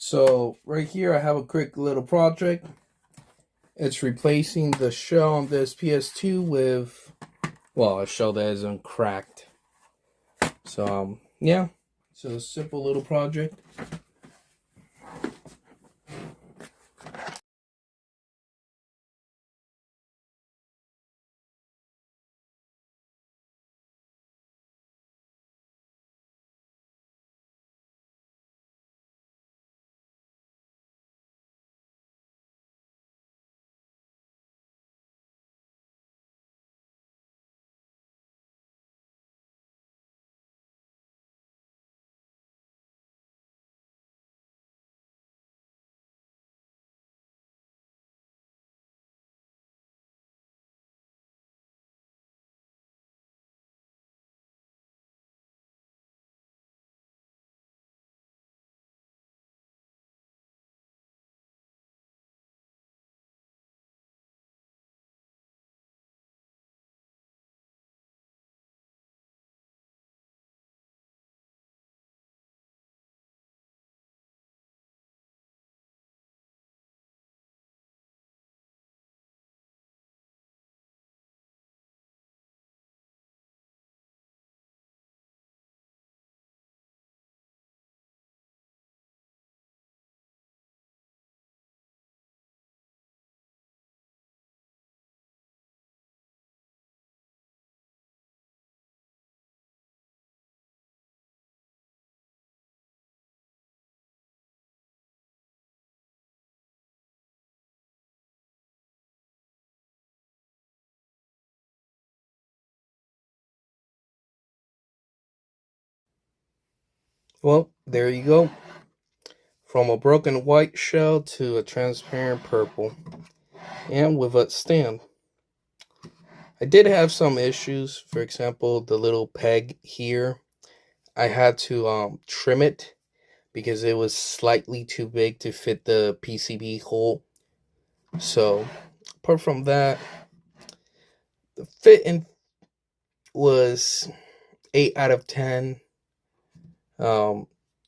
So right here I have a quick little project. It's replacing the shell on this PS2 with, well, a shell that isn't cracked. So yeah, it's a simple little project. Well, there you go. From a broken white shell to a transparent purple. And with a stand. I did have some issues. For example, the little peg here. I had to trim it because it was slightly too big to fit the PCB hole. So, apart from that, the fitting was 8 out of 10.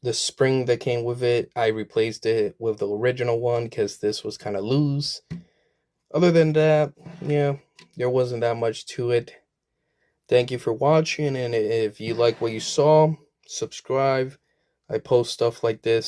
The spring that came with it, I replaced it with the original one because this was kind of loose. Other than that, yeah, there wasn't that much to it. Thank you for watching, and if you like what you saw, subscribe. I post stuff like this